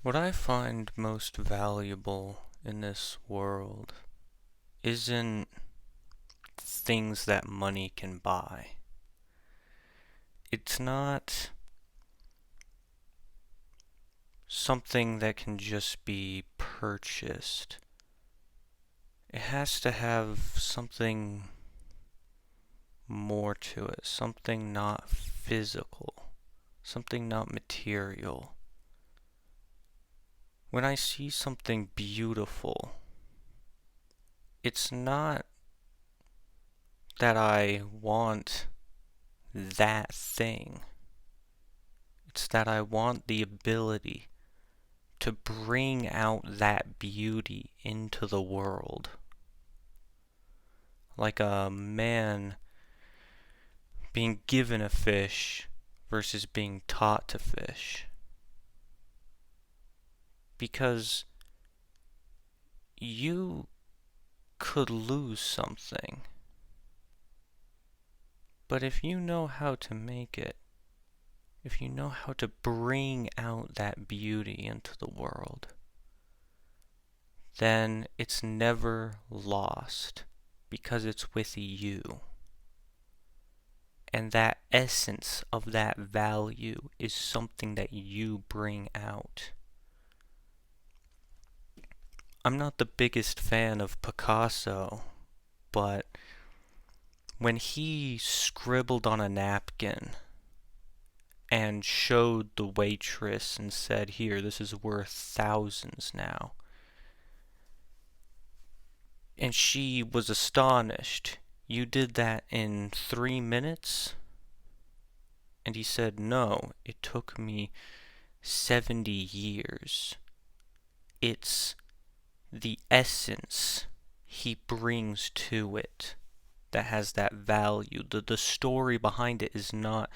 What I find most valuable in this world isn't things that money can buy. It's not something that can just be purchased. It has to have something more to it, something not physical, something not material. When I see something beautiful, it's not that I want that thing. It's that I want the ability to bring out that beauty into the world. Like a man being given a fish versus being taught to fish. Because you could lose something, but if you know how to make it, if you know how to bring out that beauty into the world, then it's never lost because it's with you. And that essence of that value is something that you bring out. I'm not the biggest fan of Picasso, but when he scribbled on a napkin and showed the waitress and said, "Here, this is worth thousands now," and she was astonished. "You did that in 3 minutes?" And he said, "No, it took me 70 years. It's the essence he brings to it that has that value. The story behind it is not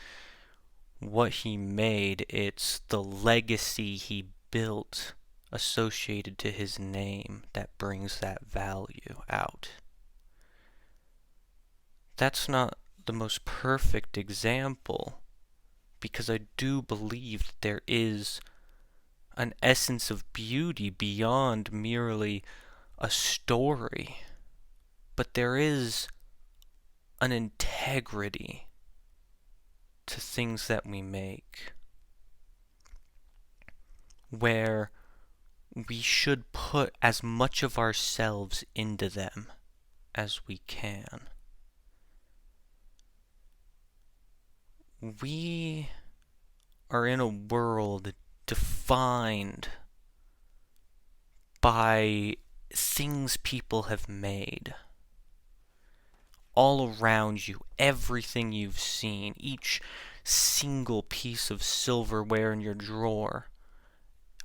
what he made, it's the legacy he built associated to his name that brings that value out." That's not the most perfect example, because I do believe that there is an essence of beauty beyond merely a story, but there is an integrity to things that we make where we should put as much of ourselves into them as we can. We are in a world defined by things people have made. All around you, everything you've seen, each single piece of silverware in your drawer.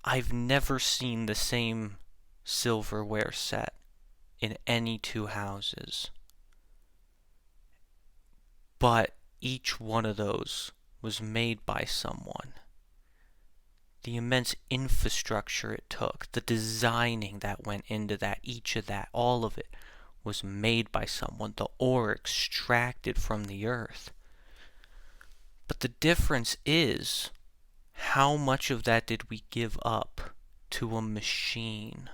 I've never seen the same silverware set in any two houses. But each one of those was made by someone. The immense infrastructure it took, the designing that went into that, each of that, all of it was made by someone, the ore extracted from the earth. But the difference is, how much of that did we give up to a machine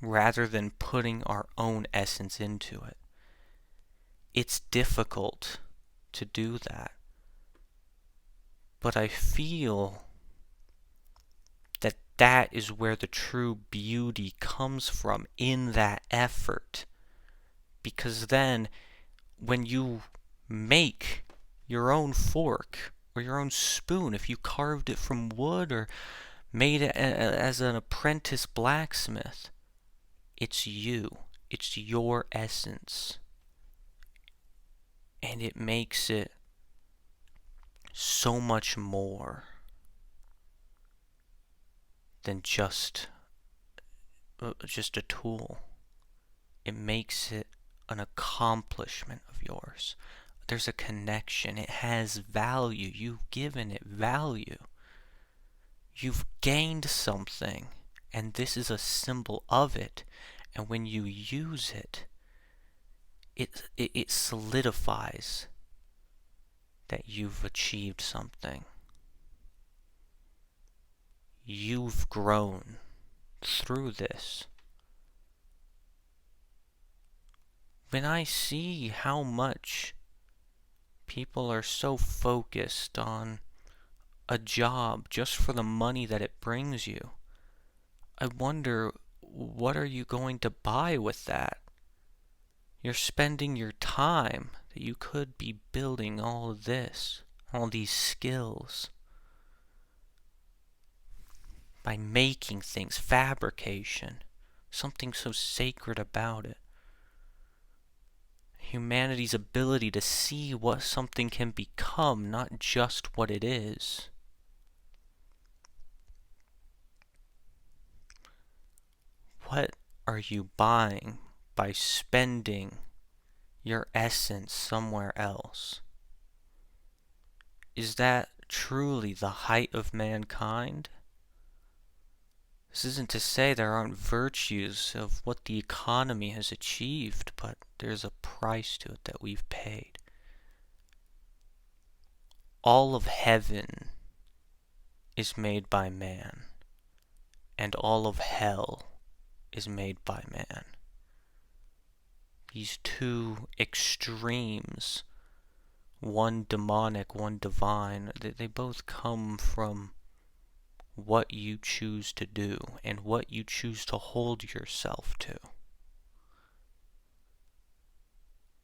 rather than putting our own essence into it? It's difficult to do that. But I feel that that is where the true beauty comes from, in that effort. Because then, when you make your own fork or your own spoon, if you carved it from wood or made it as an apprentice blacksmith, it's you. It's your essence. And it makes it so much more than just a tool. It makes it an accomplishment of yours. There's a connection. It has value. You've given it value. You've gained something, and this is a symbol of it. And when you use it, it solidifies that you've achieved something. you've grown through this. When I see how much people are so focused on a job just for the money that it brings you, I wonder, what are you going to buy with that? You're spending your time that you could be building all of this, all these skills, by making things, fabrication, something so sacred about it. Humanity's ability to see what something can become, not just what it is. What are you buying by spending your essence somewhere else? Is that truly the height of mankind? This isn't to say there aren't virtues of what the economy has achieved, but there's a price to it that we've paid. All of heaven is made by man, and all of hell is made by man. These two extremes, one demonic, one divine, they both come from what you choose to do and what you choose to hold yourself to.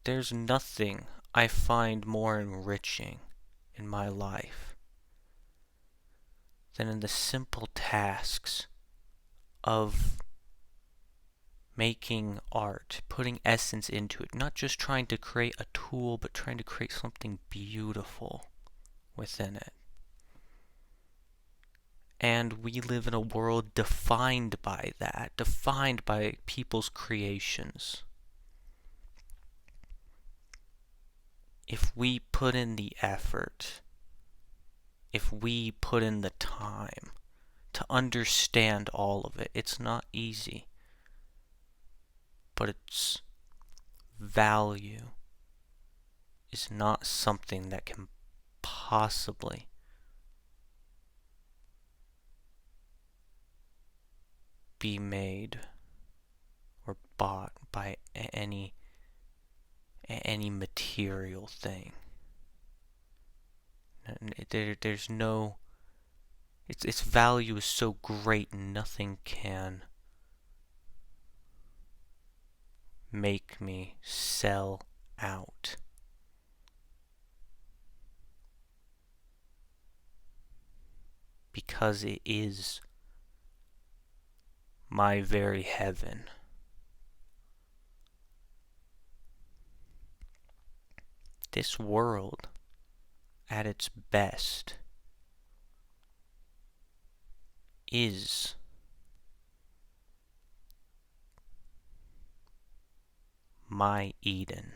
There's nothing I find more enriching in my life than in the simple tasks of making art, putting essence into it, not just trying to create a tool, but trying to create something beautiful within it. And we live in a world defined by that, defined by people's creations. If we put in the effort, if we put in the time to understand all of it, it's not easy, but its value is not something that can possibly be made or bought by any material thing. There's no, its value is so great, nothing can make me sell out. Because it is my very heaven. This world, at its best, is my Eden.